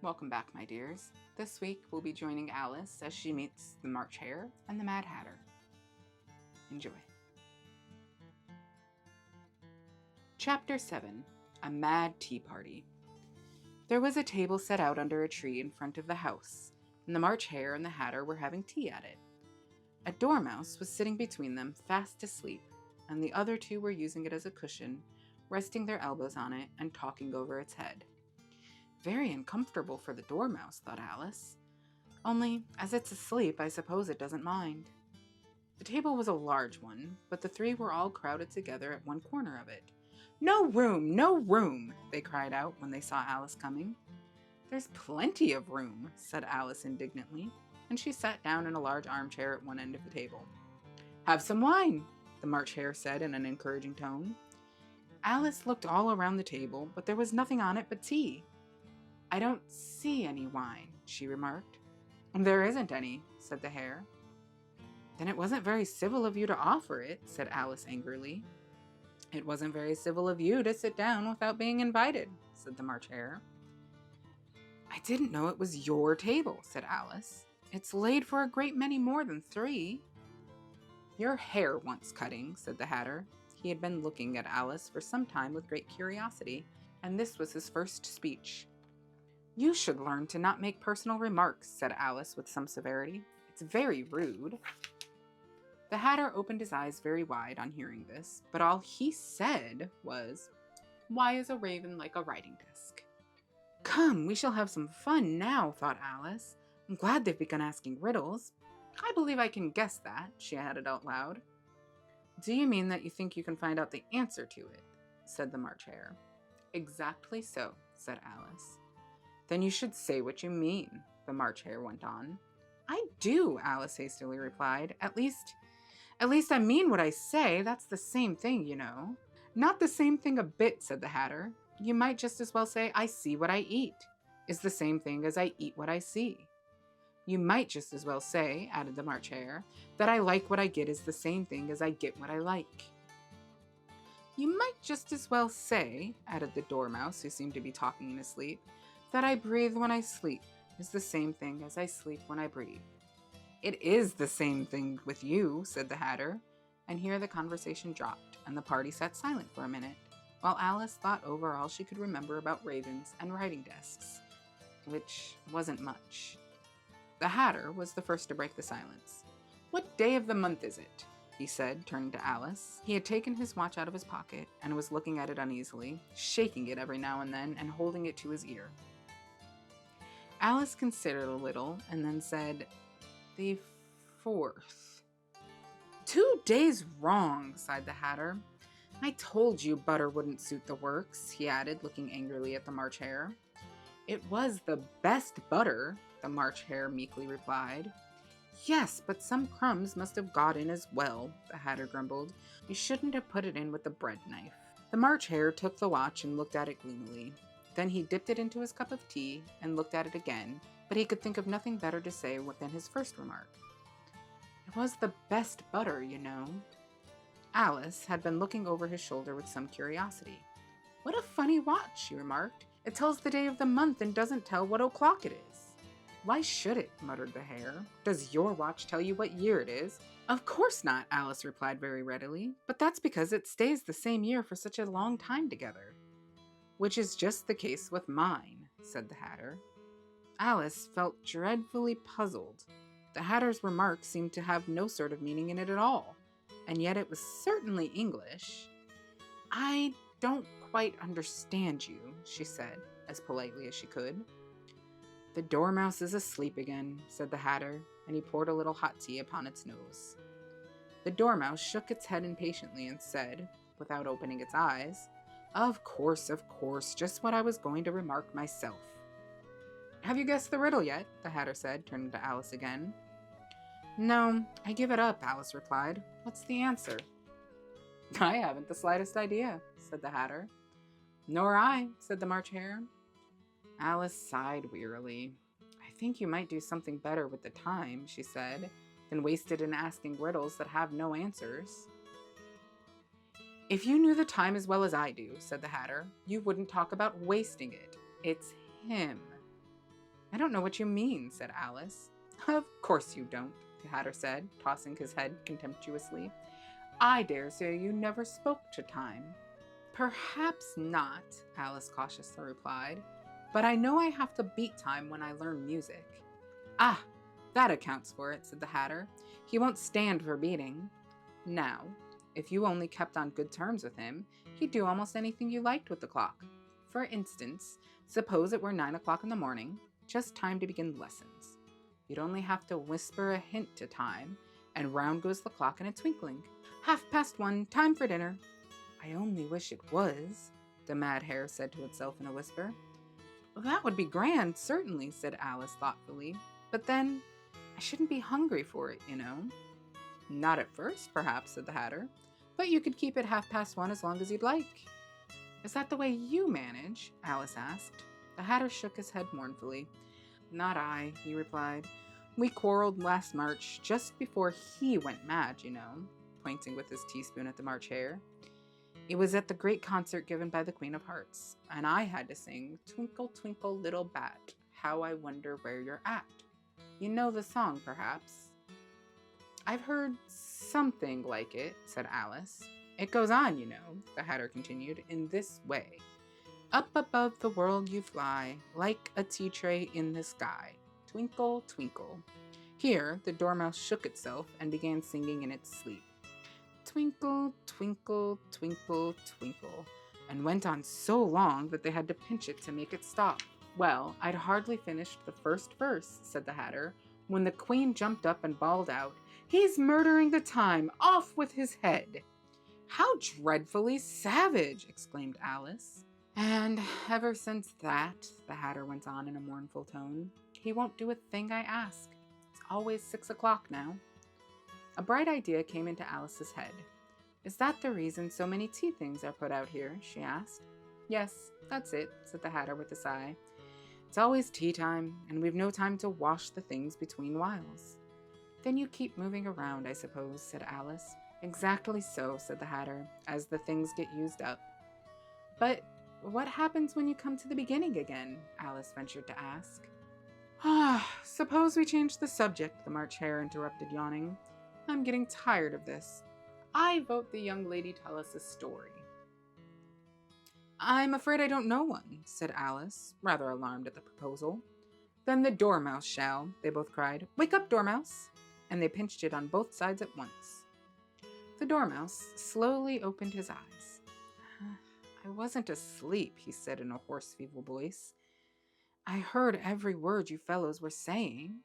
Welcome back, my dears. This week we'll be joining Alice as she meets the March Hare and the Mad Hatter. Enjoy. Chapter 7. A Mad Tea Party. There was a table set out under a tree in front of the house, and the March Hare and the Hatter were having tea at it. A dormouse was sitting between them, fast asleep, and the other two were using it as a cushion, resting their elbows on it and talking over its head. Very uncomfortable for the dormouse, thought Alice. Only, as it's asleep, I suppose it doesn't mind. The table was a large one, but the three were all crowded together at one corner of it. "No room! No room!" they cried out when they saw Alice coming. "There's plenty of room," said Alice indignantly, and she sat down in a large armchair at one end of the table. "Have some wine," the March Hare said in an encouraging tone. Alice looked all around the table, but there was nothing on it but tea. "I don't see any wine," she remarked. "There isn't any," said the hare. "Then it wasn't very civil of you to offer it," said Alice angrily. "It wasn't very civil of you to sit down without being invited," said the March Hare. "I didn't know it was your table," said Alice. "It's laid for a great many more than 3. "Your hair wants cutting," said the Hatter. He had been looking at Alice for some time with great curiosity, and this was his first speech. "You should learn to not make personal remarks," said Alice with some severity. "It's very rude." The Hatter opened his eyes very wide on hearing this, but all he said was, "Why is a raven like a writing desk?" "Come, we shall have some fun now," thought Alice. "I'm glad they've begun asking riddles. I believe I can guess that," she added out loud. "Do you mean that you think you can find out the answer to it?" said the March Hare. "Exactly so," said Alice. "Then you should say what you mean," the March Hare went on. "I do," Alice hastily replied. At least I mean what I say. That's the same thing, you know." "Not the same thing a bit," said the Hatter. "You might just as well say, 'I see what I eat' is the same thing as 'I eat what I see.' You might just as well say," added the March Hare, "that I like what I get is the same thing as I get what I like." "You might just as well say," added the Dormouse, who seemed to be talking in his sleep, "that I breathe when I sleep is the same thing as I sleep when I breathe." "It is the same thing with you," said the Hatter, and here the conversation dropped, and the party sat silent for a minute, while Alice thought over all she could remember about ravens and writing desks, which wasn't much. The Hatter was the first to break the silence. "What day of the month is it?" he said, turning to Alice. He had taken his watch out of his pocket and was looking at it uneasily, shaking it every now and then and holding it to his ear. Alice considered a little and then said, "The 4th. "2 days wrong," sighed the Hatter. "I told you butter wouldn't suit the works," he added, looking angrily at the March Hare. "It was the best butter," the March Hare meekly replied. "Yes, but some crumbs must have got in as well," the Hatter grumbled. "You shouldn't have put it in with the bread knife." The March Hare took the watch and looked at it gloomily. Then he dipped it into his cup of tea and looked at it again, but he could think of nothing better to say than his first remark. "It was the best butter, you know." Alice had been looking over his shoulder with some curiosity. "What a funny watch," she remarked. "It tells the day of the month and doesn't tell what o'clock it is." "Why should it?" muttered the Hare. "Does your watch tell you what year it is?" "Of course not," Alice replied very readily. "But that's because it stays the same year for such a long time together." "Which is just the case with mine," said the Hatter. Alice felt dreadfully puzzled. The Hatter's remark seemed to have no sort of meaning in it at all, and yet it was certainly English. "I don't quite understand you," she said, as politely as she could. "The Dormouse is asleep again," said the Hatter, and he poured a little hot tea upon its nose. The Dormouse shook its head impatiently and said, without opening its eyes, of course, just what I was going to remark myself." "Have you guessed the riddle yet?" the Hatter said, turning to Alice again. "No, I give it up," Alice replied. "What's the answer?" "I haven't the slightest idea," said the Hatter. "Nor I," said the March Hare. Alice sighed wearily. "I think you might do something better with the time," she said, "than waste it in asking riddles that have no answers." "If you knew the time as well as I do," said the Hatter, "you wouldn't talk about wasting it. It's him." I don't know what you mean, said Alice. Of course you don't, the Hatter said, tossing his head contemptuously. I dare say you never spoke to time. Perhaps not, Alice cautiously replied, but I know I have to beat time when I learn music. Ah, that accounts for it, said the Hatter. He won't stand for beating. Now, if you only kept on good terms with him, he'd do almost anything you liked with the clock. For instance, suppose it were 9 o'clock in the morning, just time to begin lessons. You'd only have to whisper a hint to time, and round goes the clock in a twinkling. 1:30, time for dinner. I only wish it was, the Mad Hare said to itself in a whisper. That would be grand, certainly, said Alice thoughtfully. But then, I shouldn't be hungry for it, you know. Not at first, perhaps, said the Hatter, but you could keep it 1:30 as long as you'd like. Is that the way you manage? Alice asked. The Hatter shook his head mournfully. Not I, he replied. We quarreled last March, just before he went mad, you know, pointing with his teaspoon at the March Hare. It was at the great concert given by the Queen of Hearts, and I had to sing Twinkle, Twinkle, Little Bat, How I Wonder Where You're At. You know the song, perhaps? I've heard something like it, said Alice. It goes on, you know, the Hatter continued, in this way. Up above the world you fly, like a tea tray in the sky. Twinkle, twinkle. Here, the Dormouse shook itself and began singing in its sleep. Twinkle, twinkle, twinkle, twinkle, and went on so long that they had to pinch it to make it stop. Well, I'd hardly finished the first verse, said the Hatter, when the Queen jumped up and bawled out, He's murdering the time! Off with his head! How dreadfully savage! Exclaimed Alice. And ever since that, the Hatter went on in a mournful tone, he won't do a thing I ask. It's always 6 o'clock now. A bright idea came into Alice's head. Is that the reason so many tea things are put out here? She asked. Yes, that's it, said the Hatter with a sigh. It's always tea time, and we've no time to wash the things between whiles. Then you keep moving around, I suppose, said Alice. Exactly so, said the Hatter, as the things get used up. But what happens when you come to the beginning again? Alice ventured to ask. Suppose we change the subject, the March Hare interrupted, yawning. I'm getting tired of this. I vote the young lady tell us a story. I'm afraid I don't know one, said Alice, rather alarmed at the proposal. Then the Dormouse shall, they both cried. Wake up, Dormouse! And they pinched it on both sides at once. The Dormouse slowly opened his eyes. I wasn't asleep, he said in a hoarse, feeble voice. I heard every word you fellows were saying.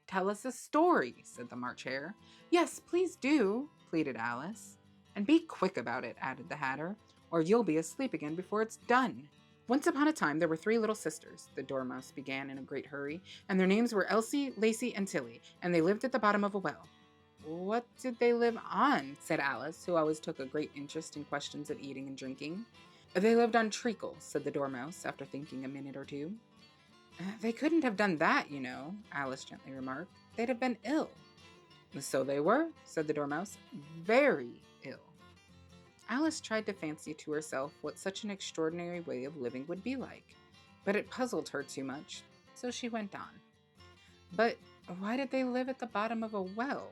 Tell us a story, said the March Hare. Yes, please do, pleaded Alice. And be quick about it, added the Hatter, or you'll be asleep again before it's done. Once upon a time there were 3 little sisters, the Dormouse began in a great hurry, and their names were Elsie, Lacey, and Tilly, and they lived at the bottom of a well. What did they live on? Said Alice, who always took a great interest in questions of eating and drinking. They lived on treacle, said the Dormouse, after thinking a minute or two. They couldn't have done that, you know, Alice gently remarked. They'd have been ill. So they were, said the Dormouse, very ill. Alice tried to fancy to herself what such an extraordinary way of living would be like, but it puzzled her too much, so she went on. But why did they live at the bottom of a well?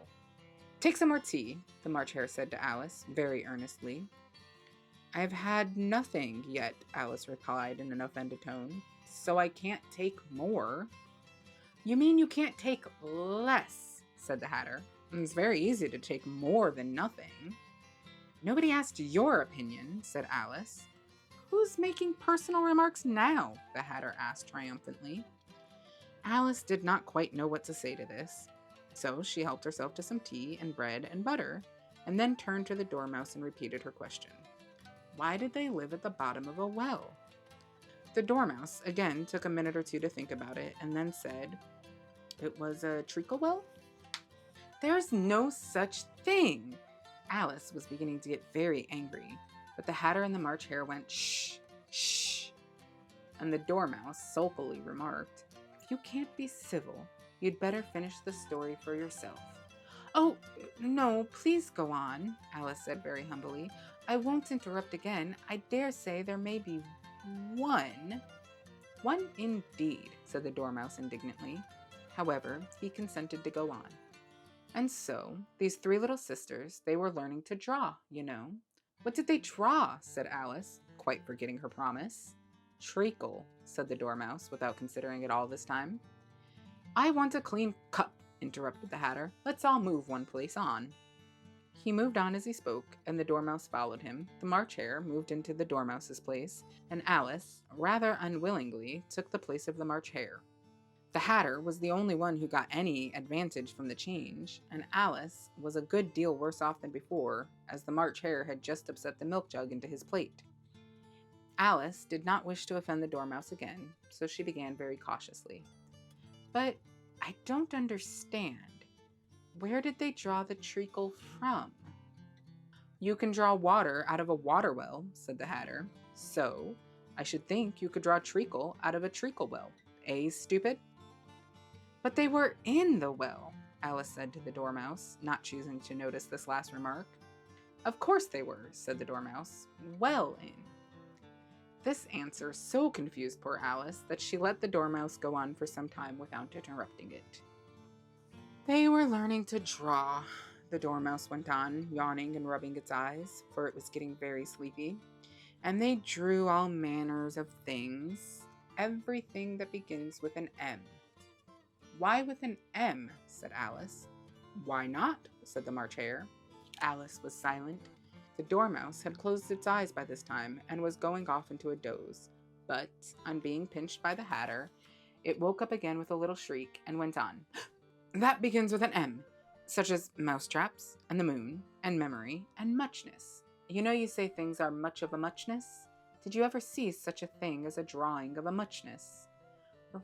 Take some more tea, the March Hare said to Alice, very earnestly. I've had nothing yet, Alice replied in an offended tone, so I can't take more. You mean you can't take less, said the Hatter. It's very easy to take more than nothing. Nobody asked your opinion, said Alice. Who's making personal remarks now? The Hatter asked triumphantly. Alice did not quite know what to say to this, so she helped herself to some tea and bread and butter, and then turned to the Dormouse and repeated her question. Why did they live at the bottom of a well? The Dormouse again took a minute or two to think about it, and then said, It was a treacle well? There's no such thing! Alice was beginning to get very angry, but the Hatter and the March Hare went, Shh, shh, and the Dormouse sulkily remarked, If you can't be civil, you'd better finish the story for yourself. Oh, no, please go on, Alice said very humbly. I won't interrupt again. I dare say there may be one. One indeed, said the Dormouse indignantly. However, he consented to go on. And so, these three little sisters, they were learning to draw, you know. What did they draw? Said Alice, quite forgetting her promise. Treacle, said the Dormouse, without considering it all this time. I want a clean cup, interrupted the Hatter. Let's all move one place on. He moved on as he spoke, and the Dormouse followed him. The March Hare moved into the Dormouse's place, and Alice, rather unwillingly, took the place of the March Hare. The Hatter was the only one who got any advantage from the change, and Alice was a good deal worse off than before, as the March Hare had just upset the milk jug into his plate. Alice did not wish to offend the Dormouse again, so she began very cautiously. But I don't understand. Where did they draw the treacle from? You can draw water out of a water well, said the Hatter. So, I should think you could draw treacle out of a treacle well. Eh, stupid? But they were in the well, Alice said to the Dormouse, not choosing to notice this last remark. Of course they were, said the Dormouse. Well in. This answer so confused poor Alice that she let the Dormouse go on for some time without interrupting it. They were learning to draw, the Dormouse went on, yawning and rubbing its eyes, for it was getting very sleepy. And they drew all manners of things, everything that begins with an M. Why with an M? Said Alice. Why not? Said the March Hare. Alice was silent. The Dormouse had closed its eyes by this time and was going off into a doze, but, on being pinched by the Hatter, it woke up again with a little shriek and went on. That begins with an M, such as mousetraps, and the moon, and memory, and muchness. You know you say things are much of a muchness? Did you ever see such a thing as a drawing of a muchness?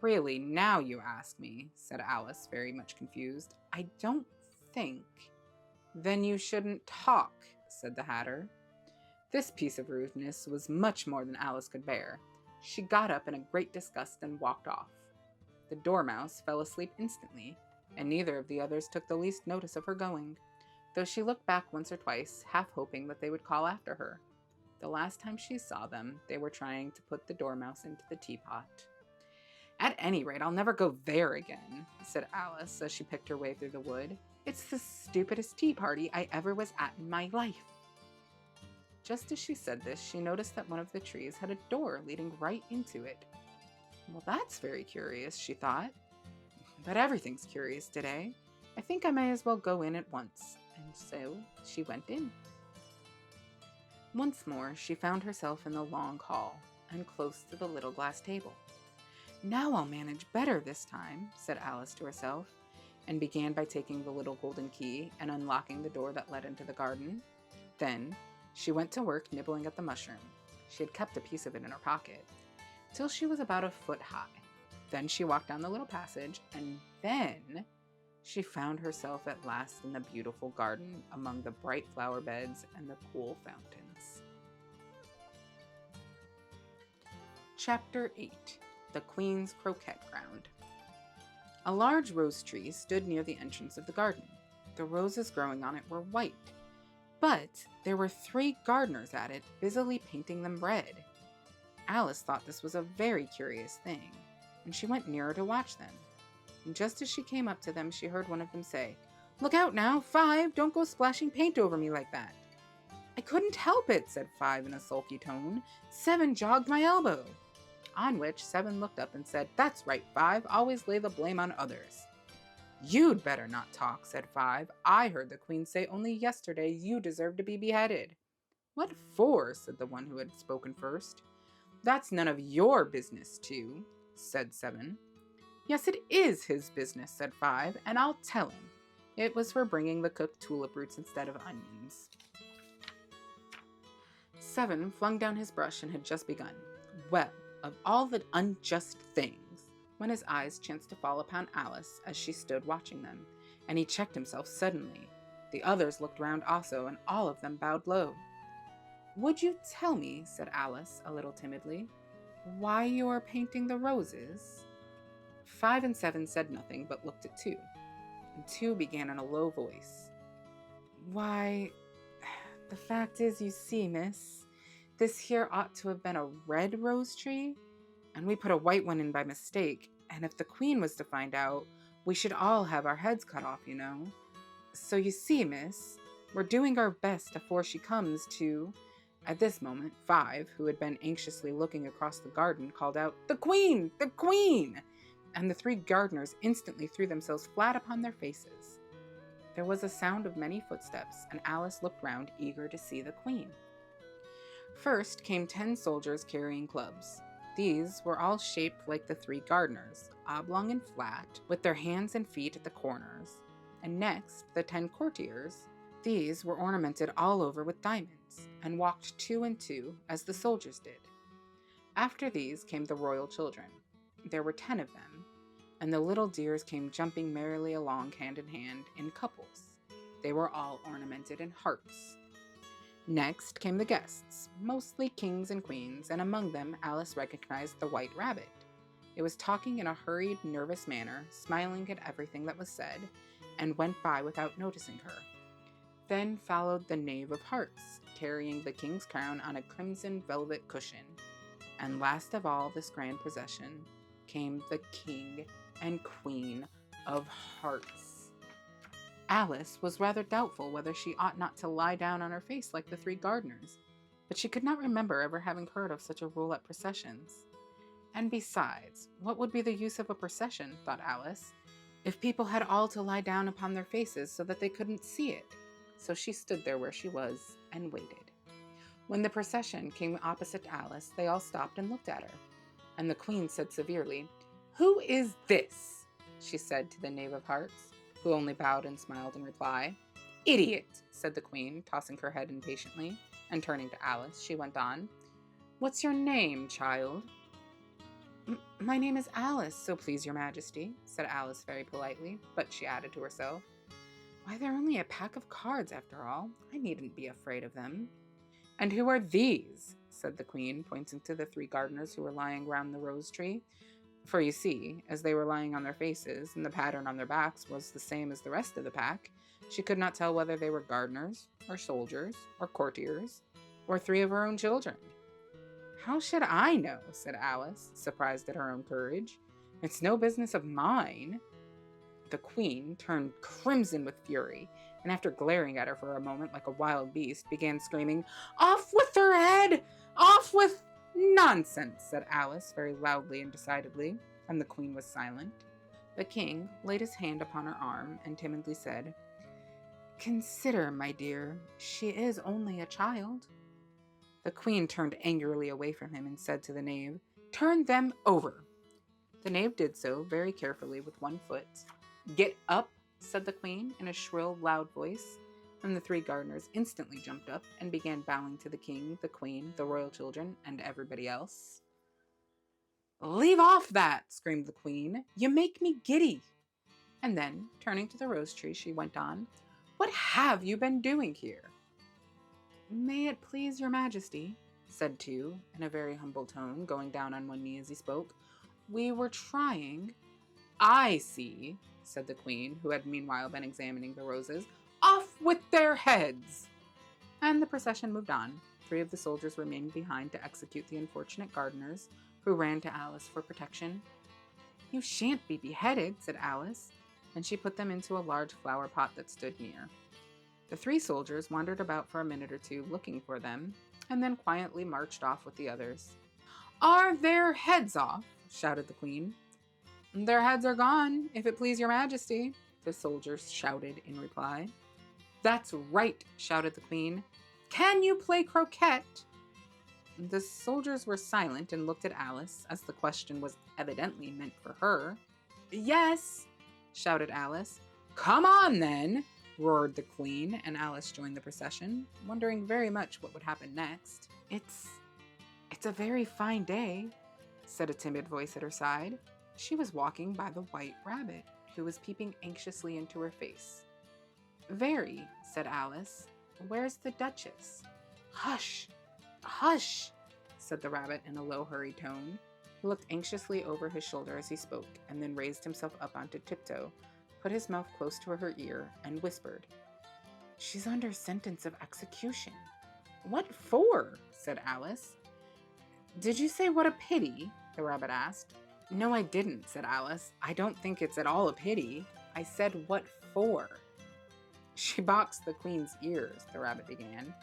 Really, now you ask me, said Alice, very much confused. I don't think. Then you shouldn't talk, said the Hatter. This piece of rudeness was much more than Alice could bear. She got up in a great disgust and walked off. The Dormouse fell asleep instantly, and neither of the others took the least notice of her going, though she looked back once or twice, half hoping that they would call after her. The last time she saw them, they were trying to put the Dormouse into the teapot. At any rate, I'll never go there again, said Alice as she picked her way through the wood. It's the stupidest tea party I ever was at in my life. Just as she said this, she noticed that one of the trees had a door leading right into it. Well, that's very curious, she thought. But everything's curious today. I think I may as well go in at once. And so she went in. Once more, she found herself in the long hall and close to the little glass table. Now I'll manage better this time, said Alice to herself, and began by taking the little golden key and unlocking the door that led into the garden. Then she went to work nibbling at the mushroom. She had kept a piece of it in her pocket, till she was about a foot high. Then she walked down the little passage, and then she found herself at last in the beautiful garden among the bright flower beds and the cool fountains. Chapter 8. The Queen's Croquette Ground. A large rose tree stood near the entrance of the garden. The roses growing on it were white, but there were 3 gardeners at it, busily painting them red. Alice thought this was a very curious thing, and she went nearer to watch them. And just as she came up to them, she heard one of them say, "Look out now, 5, don't go splashing paint over me like that." "I couldn't help it," said 5 in a sulky tone. 7 jogged my elbow. On which 7 looked up and said, "That's right, 5, always lay the blame on others." "You'd better not talk," said 5. "I heard the Queen say only yesterday you deserve to be beheaded." "What for?" said the one who had spoken first. "That's none of your business, too," said 7. "Yes, it is his business," said 5, "and I'll tell him. It was for bringing the cooked tulip roots instead of onions." 7 flung down his brush and had just begun. Well, of all the unjust things, when his eyes chanced to fall upon Alice as she stood watching them, and he checked himself suddenly. The others looked round also, and all of them bowed low. "Would you tell me," said Alice, a little timidly, "why you are painting the roses?" 5 and 7 said nothing, but looked at 2, and 2 began in a low voice. "Why, the fact is, you see, miss, this here ought to have been a red rose tree, and we put a white one in by mistake, and if the queen was to find out, we should all have our heads cut off, you know. So you see, miss, we're doing our best before she comes to..." At this moment, Five, who had been anxiously looking across the garden, called out, "The queen! The queen!" And the three gardeners instantly threw themselves flat upon their faces. There was a sound of many footsteps, and Alice looked round, eager to see the queen. First came 10 soldiers carrying clubs. These were all shaped like the three gardeners, oblong and flat, with their hands and feet at the corners. And next, the 10 courtiers. These were ornamented all over with diamonds, and walked 2 and 2, as the soldiers did. After these came the royal children. There were 10 of them, and the little dears came jumping merrily along hand in hand, in couples. They were all ornamented in hearts. Next came the guests, mostly kings and queens, and among them Alice recognized the white rabbit. It was talking in a hurried, nervous manner, smiling at everything that was said, and went by without noticing her. Then followed the knave of hearts, carrying the king's crown on a crimson velvet cushion. And last of all this grand procession came the king and queen of hearts. Alice was rather doubtful whether she ought not to lie down on her face like the three gardeners, but she could not remember ever having heard of such a rule at processions. And besides, what would be the use of a procession, thought Alice, if people had all to lie down upon their faces so that they couldn't see it? So she stood there where she was and waited. When the procession came opposite Alice, they all stopped and looked at her. And the queen said severely, "Who is this?" she said to the knave of hearts, who only bowed and smiled in reply. "Idiot," said the queen, tossing her head impatiently, and turning to Alice, she went on, "What's your name, child?" My name is Alice, so please your majesty," said Alice very politely, but she added to herself, "Why, they're only a pack of cards after all. I needn't be afraid of them." "And who are these?" said the queen, pointing to the three gardeners who were lying round the rose tree. For you see, as they were lying on their faces, and the pattern on their backs was the same as the rest of the pack, she could not tell whether they were gardeners, or soldiers, or courtiers, or 3 of her own children. "How should I know?" said Alice, surprised at her own courage. "It's no business of mine." The queen turned crimson with fury, and after glaring at her for a moment like a wild beast, began screaming, "Off with her head! Off with—" "Nonsense," said Alice very loudly and decidedly, and the queen was silent. The king laid his hand upon her arm and timidly said, "Consider, my dear, she is only a child." The queen turned angrily away from him and said to the knave, "Turn them over." The knave did so very carefully with one foot. "Get up," said the queen in a shrill, loud voice, and the 3 gardeners instantly jumped up and began bowing to the king, the queen, the royal children, and everybody else. "Leave off that!" screamed the queen. "You make me giddy." And then, turning to the rose tree, she went on, "What have you been doing here?" "May it please your majesty," said Two, in a very humble tone, going down on one knee as he spoke, "we were trying—" "I see," said the queen, who had meanwhile been examining the roses. "Off with their heads!" And the procession moved on. 3 of the soldiers remained behind to execute the unfortunate gardeners, who ran to Alice for protection. "You shan't be beheaded," said Alice, and she put them into a large flower pot that stood near. The 3 soldiers wandered about for a minute or 2 looking for them, and then quietly marched off with the others. "Are their heads off?" shouted the queen. "Their heads are gone, if it please your majesty," the soldiers shouted in reply. "That's right," shouted the queen. "Can you play croquet?" The soldiers were silent and looked at Alice, as the question was evidently meant for her. "Yes," shouted Alice. "Come on, then," roared the queen, and Alice joined the procession, wondering very much what would happen next. It's a very fine day," said a timid voice at her side. She was walking by the white rabbit, who was peeping anxiously into her face. "Very," said Alice. "Where's the Duchess?" "Hush! Hush!" said the rabbit in a low, hurried tone. He looked anxiously over his shoulder as he spoke, and then raised himself up onto tiptoe, put his mouth close to her ear, and whispered, "She's under sentence of execution." "What for?" said Alice. "Did you say what a pity?" the rabbit asked. No, I didn't, said Alice. I don't think it's at all a pity. I said, what for? She boxed the queen's ears, the rabbit began.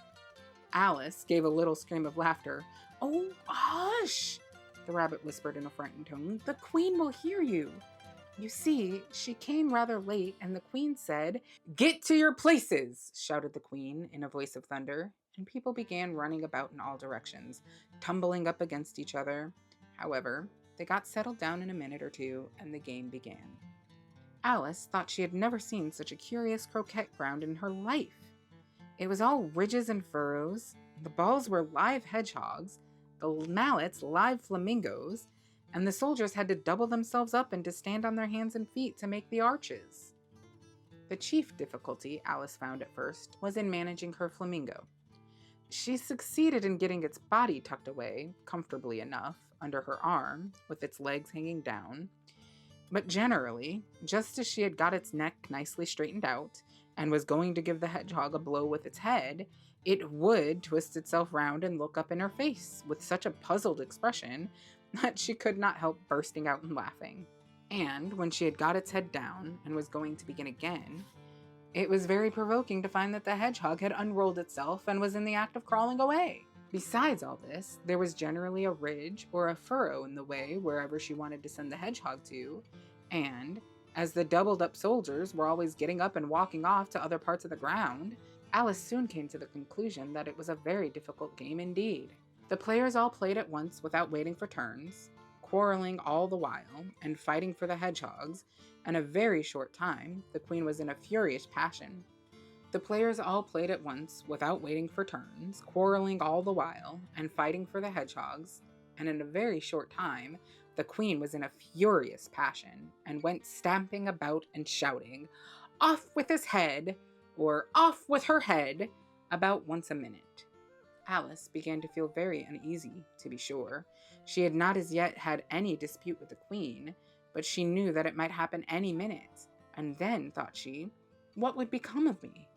Alice gave a little scream of laughter. Oh, hush, the rabbit whispered in a frightened tone. The queen will hear you. You see, she came rather late, and the queen said, Get to your places, shouted the queen in a voice of thunder, and people began running about in all directions, tumbling up against each other. However, they got settled down in a minute or two, and the game began. Alice thought she had never seen such a curious croquet ground in her life. It was all ridges and furrows, the balls were live hedgehogs, the mallets live flamingos, and the soldiers had to double themselves up and to stand on their hands and feet to make the arches. The chief difficulty Alice found at first was in managing her flamingo. She succeeded in getting its body tucked away, comfortably enough, under her arm, with its legs hanging down. But generally, just as she had got its neck nicely straightened out, and was going to give the hedgehog a blow with its head, it would twist itself round and look up in her face with such a puzzled expression that she could not help bursting out and laughing. And when she had got its head down and was going to begin again, it was very provoking to find that the hedgehog had unrolled itself and was in the act of crawling away. Besides all this, there was generally a ridge or a furrow in the way wherever she wanted to send the hedgehog to, and, as the doubled-up soldiers were always getting up and walking off to other parts of the ground, Alice soon came to the conclusion that it was a very difficult game indeed. The players all played at once without waiting for turns, quarreling all the while, and fighting for the hedgehogs, and in a very short time, the queen was in a furious passion. The players all played at once without waiting for turns, quarreling all the while, and fighting for the hedgehogs, and in a very short time, the queen was in a furious passion, and went stamping about and shouting, Off with his head, or Off with her head, about once a minute. Alice began to feel very uneasy, to be sure. She had not as yet had any dispute with the queen, but she knew that it might happen any minute, and then, thought she, what would become of me?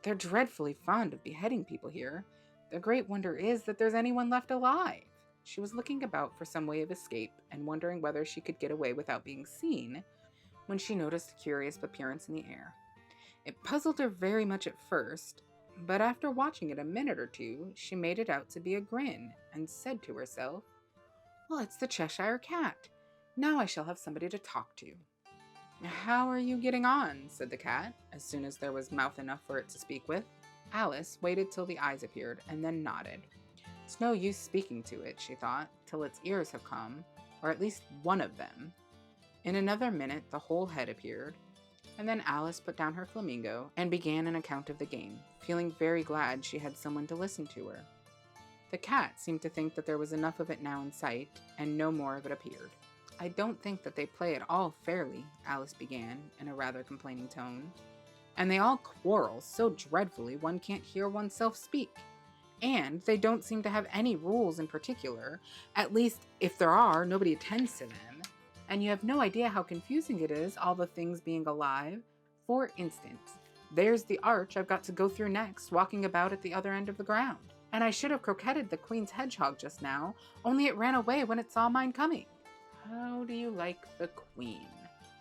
They're dreadfully fond of beheading people here. The great wonder is that there's anyone left alive. She was looking about for some way of escape and wondering whether she could get away without being seen, when she noticed a curious appearance in the air. It puzzled her very much at first, but after watching it a minute or two, she made it out to be a grin, and said to herself, Well, it's the Cheshire Cat. Now I shall have somebody to talk to. How are you getting on? Said the cat, as soon as there was mouth enough for it to speak with. Alice waited till the eyes appeared, and then nodded. It's no use speaking to it, she thought, till its ears have come, or at least one of them. In another minute the whole head appeared, and then Alice put down her flamingo and began an account of the game, feeling very glad she had someone to listen to her. The cat seemed to think that there was enough of it now in sight, and no more of it appeared. I don't think that they play at all fairly, Alice began, in a rather complaining tone. And they all quarrel so dreadfully one can't hear oneself speak. And they don't seem to have any rules in particular, at least if there are, nobody attends to them. And you have no idea how confusing it is, all the things being alive. For instance, there's the arch I've got to go through next, walking about at the other end of the ground. And I should have croquetted the queen's hedgehog just now, only it ran away when it saw mine coming. How do you like the queen?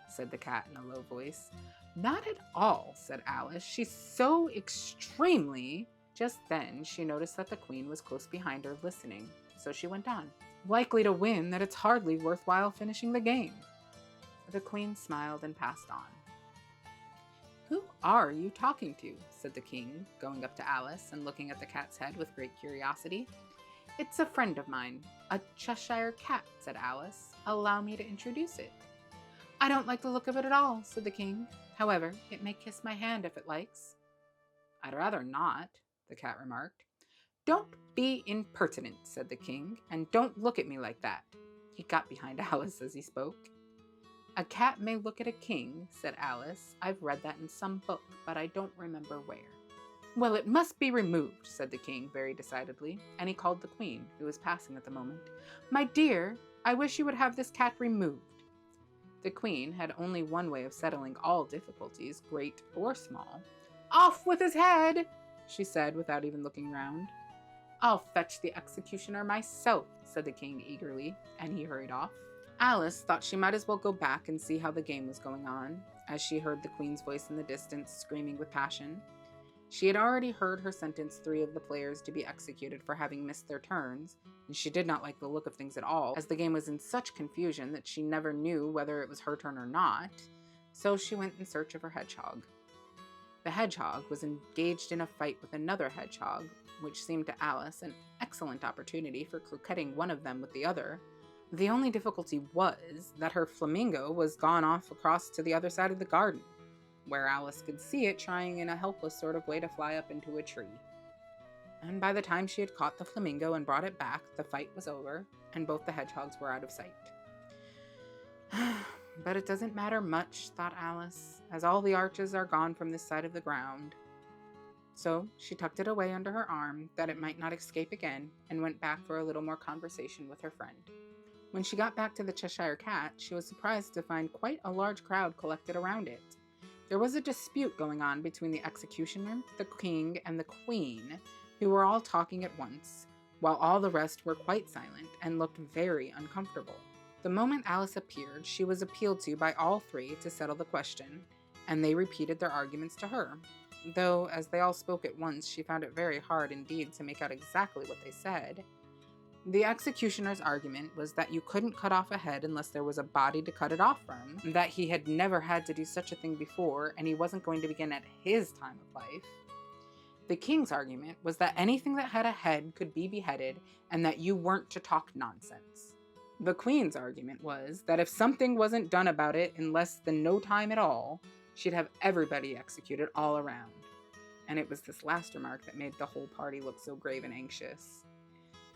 Said the cat in a low voice. Not at all, said Alice. She's so extremely... Just then she noticed that the queen was close behind her listening, so she went on. Likely to win that it's hardly worthwhile finishing the game. The queen smiled and passed on. Who are you talking to? Said the king, going up to Alice and looking at the cat's head with great curiosity. It's a friend of mine, a Cheshire cat, said Alice. Allow me to introduce it. I don't like the look of it at all, said the king. However, it may kiss my hand if it likes. I'd rather not, the cat remarked. Don't be impertinent, said the king, and don't look at me like that. He got behind Alice as he spoke. A cat may look at a king, said Alice. I've read that in some book, but I don't remember where. Well, it must be removed, said the king very decidedly, and he called the queen, who was passing at the moment. My dear, I wish you would have this cat removed. The queen had only one way of settling all difficulties, great or small. Off with his head, she said without even looking round. "I'll fetch the executioner myself," said the king eagerly, and he hurried off. Alice thought she might as well go back and see how the game was going on, as she heard the queen's voice in the distance screaming with passion. She had already heard her sentence 3 of the players to be executed for having missed their turns, and she did not like the look of things at all, as the game was in such confusion that she never knew whether it was her turn or not, so she went in search of her hedgehog. The hedgehog was engaged in a fight with another hedgehog, which seemed to Alice an excellent opportunity for croquetting one of them with the other. The only difficulty was that her flamingo was gone off across to the other side of the garden, where Alice could see it trying in a helpless sort of way to fly up into a tree. And by the time she had caught the flamingo and brought it back, the fight was over, and both the hedgehogs were out of sight. But it doesn't matter much, thought Alice, as all the arches are gone from this side of the ground. So she tucked it away under her arm, that it might not escape again, and went back for a little more conversation with her friend. When she got back to the Cheshire Cat, she was surprised to find quite a large crowd collected around it. There was a dispute going on between the executioner, the king, and the queen, who were all talking at once, while all the rest were quite silent and looked very uncomfortable. The moment Alice appeared, she was appealed to by all 3 to settle the question, and they repeated their arguments to her, though as they all spoke at once, she found it very hard indeed to make out exactly what they said. The executioner's argument was that you couldn't cut off a head unless there was a body to cut it off from, that he had never had to do such a thing before, and he wasn't going to begin at his time of life. The king's argument was that anything that had a head could be beheaded, and that you weren't to talk nonsense. The queen's argument was that if something wasn't done about it in less than no time at all, she'd have everybody executed all around. And it was this last remark that made the whole party look so grave and anxious.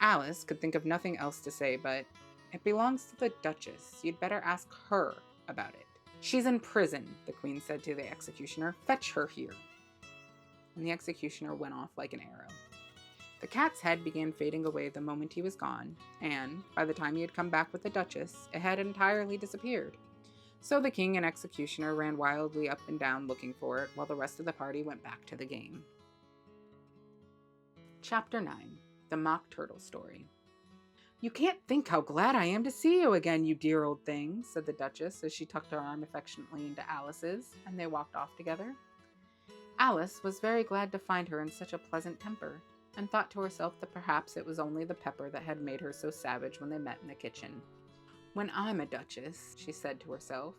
Alice could think of nothing else to say but, "It belongs to the Duchess. You'd better ask her about it." "She's in prison," the queen said to the executioner. "Fetch her here." And the executioner went off like an arrow. The cat's head began fading away the moment he was gone, and by the time he had come back with the Duchess, it had entirely disappeared. So the king and executioner ran wildly up and down looking for it, while the rest of the party went back to the game. Chapter 9. The Mock Turtle Story. "You can't think how glad I am to see you again, you dear old thing," said the Duchess as she tucked her arm affectionately into Alice's, and they walked off together. Alice was very glad to find her in such a pleasant temper, and thought to herself that perhaps it was only the pepper that had made her so savage when they met in the kitchen. "When I'm a duchess," she said to herself,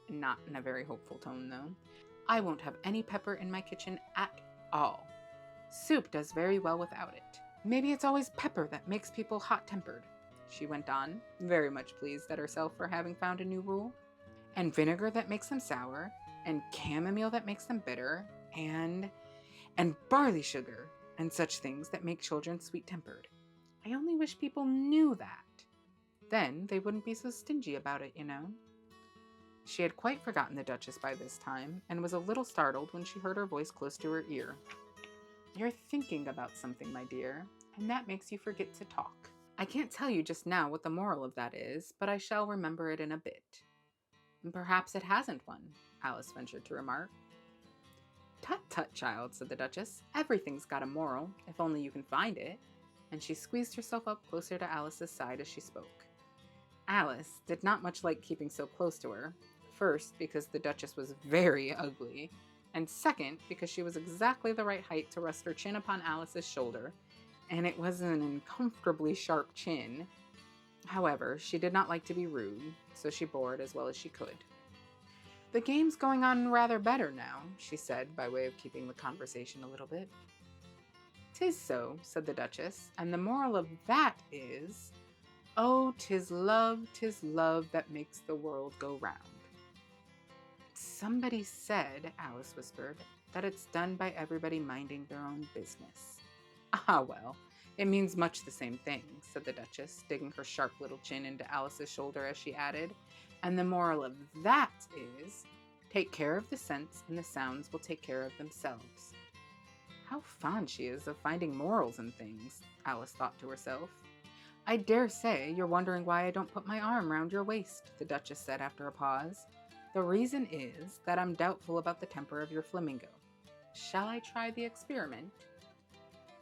not in a very hopeful tone though, "I won't have any pepper in my kitchen at all. Soup does very well without it. Maybe it's always pepper that makes people hot-tempered," she went on, very much pleased at herself for having found a new rule. "And vinegar that makes them sour, and chamomile that makes them bitter, and barley sugar, and such things that make children sweet-tempered. I only wish people knew that. Then they wouldn't be so stingy about it, you know." She had quite forgotten the Duchess by this time, and was a little startled when she heard her voice close to her ear. "You're thinking about something, my dear, and that makes you forget to talk. I can't tell you just now what the moral of that is, but I shall remember it in a bit." "Perhaps it hasn't one," Alice ventured to remark. "Tut, tut, child," said the Duchess. "Everything's got a moral, if only you can find it," and she squeezed herself up closer to Alice's side as she spoke. Alice did not much like keeping so close to her, first because the Duchess was very ugly, and second because she was exactly the right height to rest her chin upon Alice's shoulder, and it was an uncomfortably sharp chin. However, she did not like to be rude, so she bore it as well as she could. "The game's going on rather better now," she said, by way of keeping the conversation a little bit. "'Tis so," said the Duchess, "and the moral of that is, 'Oh, 'tis love that makes the world go round.'" "Somebody said," Alice whispered, "that it's done by everybody minding their own business." "Ah, well, it means much the same thing," said the Duchess, digging her sharp little chin into Alice's shoulder as she added, "and the moral of that is, take care of the scents and the sounds will take care of themselves." How fond she is of finding morals in things, Alice thought to herself. "I dare say you're wondering why I don't put my arm round your waist," the Duchess said after a pause. "The reason is that I'm doubtful about the temper of your flamingo. Shall I try the experiment?"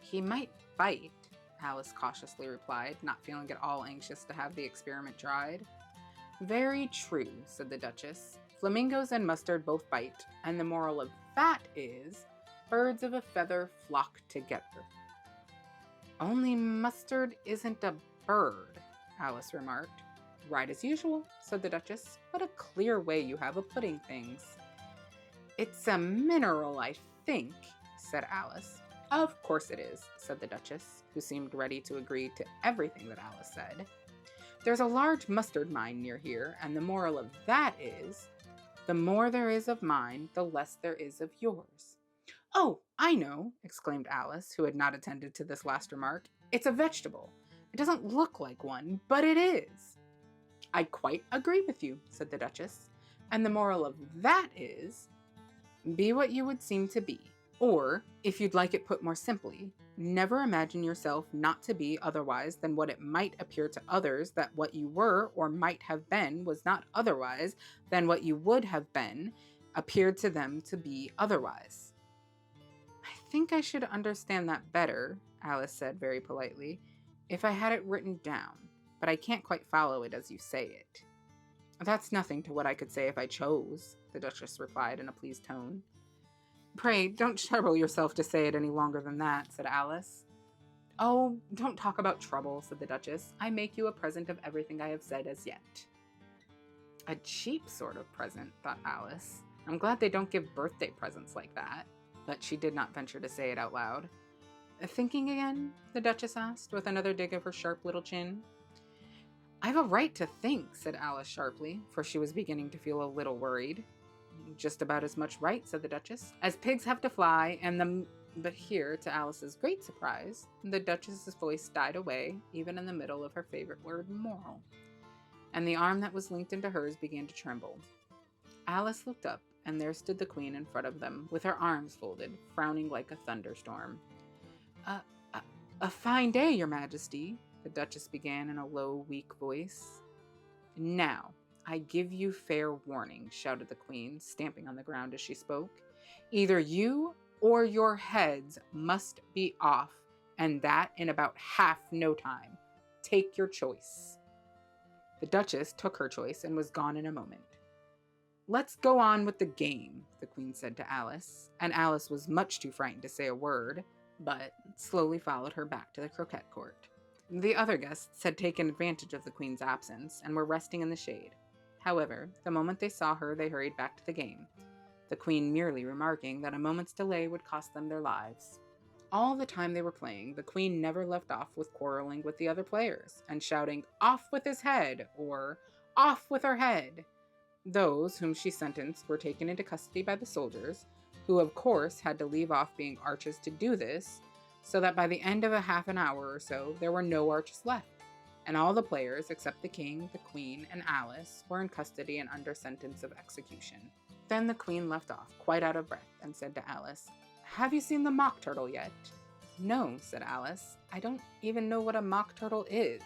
"He might bite," Alice cautiously replied, not feeling at all anxious to have the experiment tried. Very true, said the Duchess. Flamingos and mustard both bite, and the moral of that is, birds of a feather flock together. Only mustard isn't a bird, Alice remarked. Right as usual, said the Duchess. What a clear way you have of putting things. It's a mineral, I think, said Alice. Of course it is, said the Duchess, who seemed ready to agree to everything that Alice said. There's a large mustard mine near here, and the moral of that is, the more there is of mine, the less there is of yours. Oh, I know, exclaimed Alice, who had not attended to this last remark. It's a vegetable. It doesn't look like one, but it is. I quite agree with you, said the Duchess, and the moral of that is, be what you would seem to be. Or, if you'd like it put more simply, never imagine yourself not to be otherwise than what it might appear to others that what you were or might have been was not otherwise than what you would have been appeared to them to be otherwise. I think I should understand that better, Alice said very politely, if I had it written down, but I can't quite follow it as you say it. That's nothing to what I could say if I chose, the Duchess replied in a pleased tone. Pray, don't trouble yourself to say it any longer than that, said Alice. Oh, don't talk about trouble, said the Duchess. I make you a present of everything I have said as yet. A cheap sort of present, thought Alice. I'm glad they don't give birthday presents like that. But she did not venture to say it out loud. Thinking again? The Duchess asked, with another dig of her sharp little chin. I've a right to think, said Alice sharply, for she was beginning to feel a little worried. Just about as much right, said the Duchess, as pigs have to fly, But here, to Alice's great surprise, the Duchess's voice died away, even in the middle of her favorite word, moral, and the arm that was linked into hers began to tremble. Alice looked up, and there stood the Queen in front of them, with her arms folded, frowning like a thunderstorm. A fine day, Your Majesty, the Duchess began in a low, weak voice. Now, I give you fair warning, shouted the Queen, stamping on the ground as she spoke. Either you or your heads must be off, and that in about half no time. Take your choice. The Duchess took her choice and was gone in a moment. Let's go on with the game, the Queen said to Alice, and Alice was much too frightened to say a word, but slowly followed her back to the croquette court. The other guests had taken advantage of the Queen's absence and were resting in the shade. However, the moment they saw her, they hurried back to the game, the Queen merely remarking that a moment's delay would cost them their lives. All the time they were playing, the Queen never left off with quarreling with the other players and shouting, "Off with his head!" or "Off with her head!" Those whom she sentenced were taken into custody by the soldiers, who of course had to leave off being archers to do this, so that by the end of a half an hour or so there were no archers left, and all the players except the King, the Queen, and Alice were in custody and under sentence of execution. Then the Queen left off, quite out of breath, and said to Alice, "Have you seen the mock turtle yet?" "No," said Alice. "I don't even know what a mock turtle is."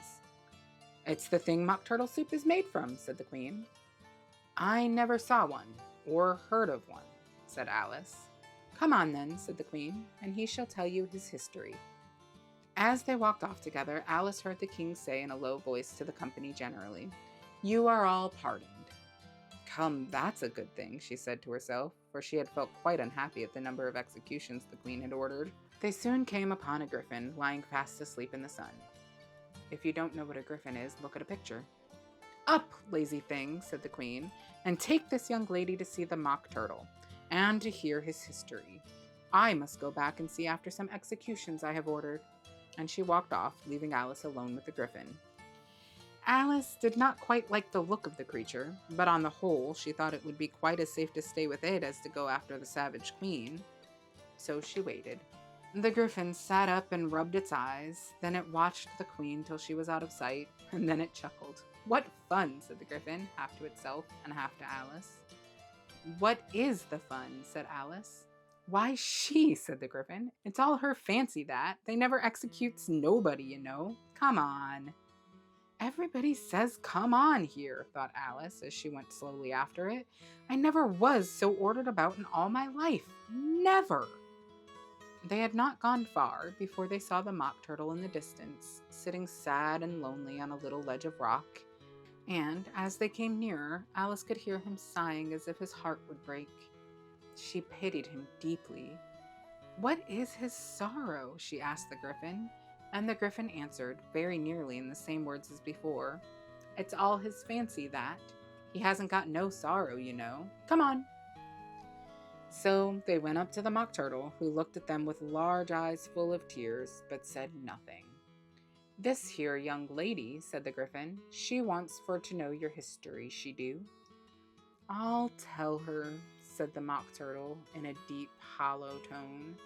"It's the thing mock turtle soup is made from," said the Queen. "I never saw one, or heard of one," said Alice. "Come on then," said the Queen, "and he shall tell you his history." As they walked off together, Alice heard the King say in a low voice to the company generally, "You are all pardoned." Come, that's a good thing, she said to herself, for she had felt quite unhappy at the number of executions the Queen had ordered. They soon came upon a griffin lying fast asleep in the sun. If you don't know what a griffin is, look at a picture. "Up, lazy thing," said the Queen, "and take this young lady to see the mock turtle, and to hear his history. I must go back and see after some executions I have ordered." And she walked off, leaving Alice alone with the griffin. Alice did not quite like the look of the creature, but on the whole she thought it would be quite as safe to stay with it as to go after the savage Queen. So she waited. The griffin sat up and rubbed its eyes, then it watched the Queen till she was out of sight, and then it chuckled. "What fun," said the griffin, half to itself and half to Alice. "What is the fun?" said Alice. "Why, she," said the griffin. "It's all her fancy, that. They never executes nobody, you know. Come on." "Everybody says come on here," thought Alice as she went slowly after it. "I never was so ordered about in all my life. Never." They had not gone far before they saw the Mock Turtle in the distance, sitting sad and lonely on a little ledge of rock, and as they came nearer, Alice could hear him sighing as if his heart would break. She pitied him deeply. "What is his sorrow?" she asked the Griffin, and the Griffin answered, very nearly in the same words as before, "It's all his fancy, that. He hasn't got no sorrow, you know. Come on." So they went up to the Mock Turtle, who looked at them with large eyes full of tears, but said nothing. "This here young lady," said the Griffin, "she wants for to know your history, she do." "I'll tell her," said the Mock Turtle in a deep, hollow tone.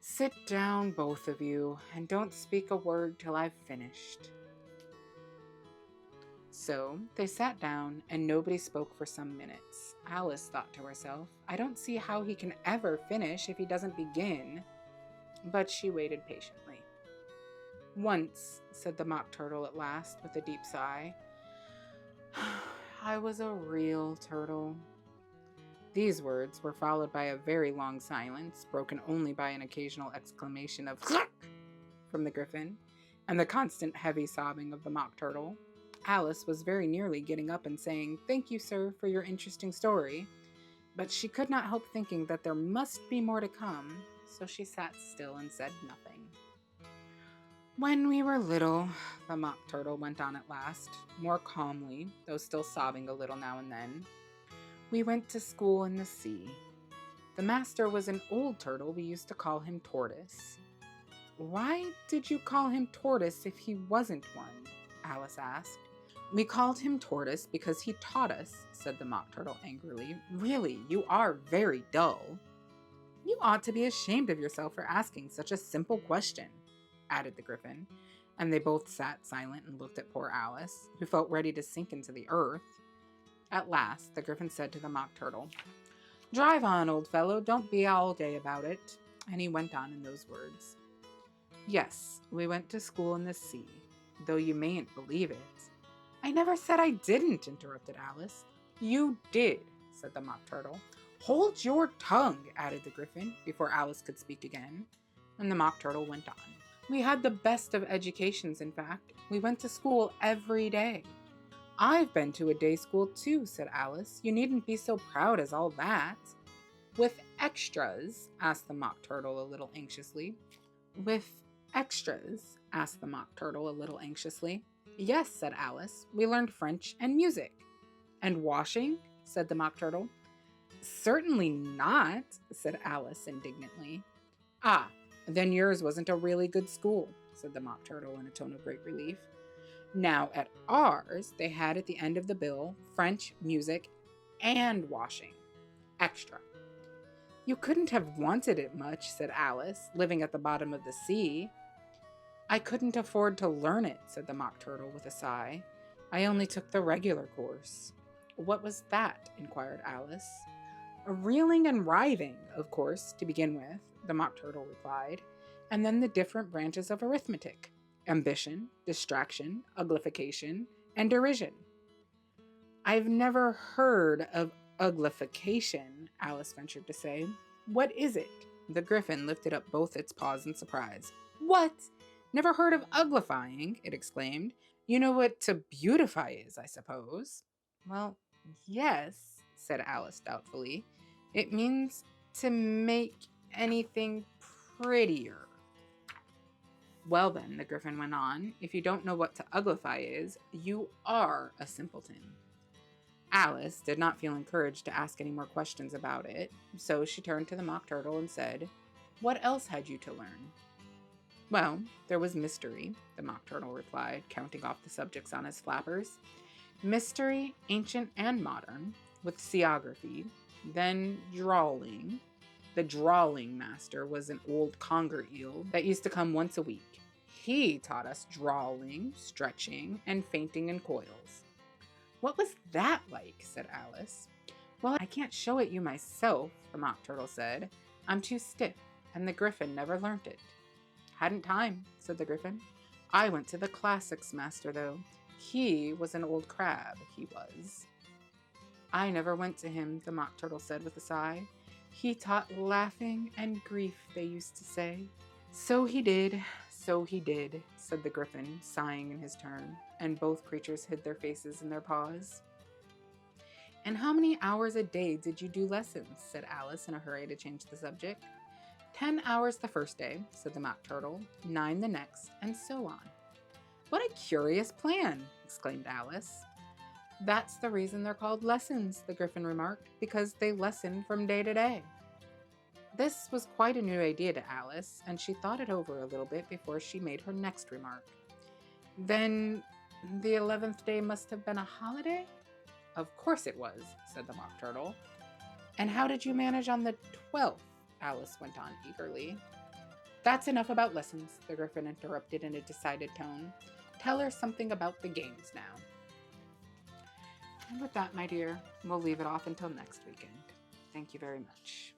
"Sit down, both of you, and don't speak a word till I've finished." So they sat down, and nobody spoke for some minutes. Alice thought to herself, "I don't see how he can ever finish if he doesn't begin." But she waited patiently. "Once," said the Mock Turtle at last, with a deep sigh, "I was a real turtle." These words were followed by a very long silence, broken only by an occasional exclamation of "Cluck!" from the Griffin, and the constant heavy sobbing of the Mock Turtle. Alice was very nearly getting up and saying, "Thank you, sir, for your interesting story," but she could not help thinking that there must be more to come, so she sat still and said nothing. "When we were little," the Mock Turtle went on at last, more calmly, though still sobbing a little now and then, "we went to school in the sea. The master was an old turtle. We used to call him Tortoise." "Why did you call him Tortoise if he wasn't one?" Alice asked. "We called him Tortoise because he taught us," said the Mock Turtle angrily. "Really, you are very dull." "You ought to be ashamed of yourself for asking such a simple question," added the Griffin, and they both sat silent and looked at poor Alice, who felt ready to sink into the earth. At last, the Griffin said to the Mock Turtle, "Drive on, old fellow, don't be all gay about it," and he went on in those words. "Yes, we went to school in the sea, though you mayn't believe it." "I never said I didn't," interrupted Alice. "You did," said the Mock Turtle. "Hold your tongue," added the Griffin, before Alice could speak again, and the Mock Turtle went on. "We had the best of educations, in fact. We went to school every day." "I've been to a day school too," said Alice. "You needn't be so proud as all that." "With extras?" asked the Mock Turtle a little anxiously. "With extras?" asked the Mock Turtle a little anxiously. "Yes," said Alice. "We learned French and music." "And washing?" said the Mock Turtle. "Certainly not," said Alice indignantly. "Ah, then yours wasn't a really good school," said the Mock Turtle in a tone of great relief. "Now, at ours, they had at the end of the bill French, music, and washing. Extra." "You couldn't have wanted it much," said Alice, "living at the bottom of the sea." "I couldn't afford to learn it," said the Mock Turtle with a sigh. "I only took the regular course." "What was that?" inquired Alice. "Reeling and writhing, of course, to begin with," the Mock Turtle replied, "and then the different branches of arithmetic. Ambition, distraction, uglification, and derision." "I've never heard of uglification," Alice ventured to say. "What is it?" The Griffin lifted up both its paws in surprise. "What? Never heard of uglifying?" it exclaimed. "You know what to beautify is, I suppose." "Well, yes," said Alice doubtfully. "It means to make anything prettier." "Well then," the Griffin went on, "if you don't know what to uglify is, you are a simpleton." Alice did not feel encouraged to ask any more questions about it, so she turned to the Mock Turtle and said, "What else had you to learn?" "Well, there was mystery," the Mock Turtle replied, counting off the subjects on his flappers. "Mystery, ancient and modern, with seaography, then drawling." The drawling master was an old conger eel that used to come once a week. He taught us drawling, stretching, and fainting in coils. "What was that like?" said Alice. "Well, I can't show it you myself," the Mock Turtle said. "I'm too stiff, and the Griffin never learnt it." "Hadn't time," said the Griffin. "I went to the classics master, though. He was an old crab, he was." "I never went to him," the Mock Turtle said with a sigh. He taught laughing and grief, they used to say. So he did, said the Gryphon, sighing in his turn, and both creatures hid their faces in their paws. And how many hours a day did you do lessons? Said Alice in a hurry to change the subject. 10 hours the first day, said the Mock Turtle, 9 the next, and so on. What a curious plan, exclaimed Alice. That's the reason they're called lessons, the Gryphon remarked, because they lesson from day to day. This was quite a new idea to Alice, and she thought it over a little bit before she made her next remark. Then the 11th day must have been a holiday? Of course it was, said the Mock Turtle. And how did you manage on the 12th? Alice went on eagerly. That's enough about lessons, the Gryphon interrupted in a decided tone. Tell her something about the games now. And with that, my dear, we'll leave it off until next weekend. Thank you very much.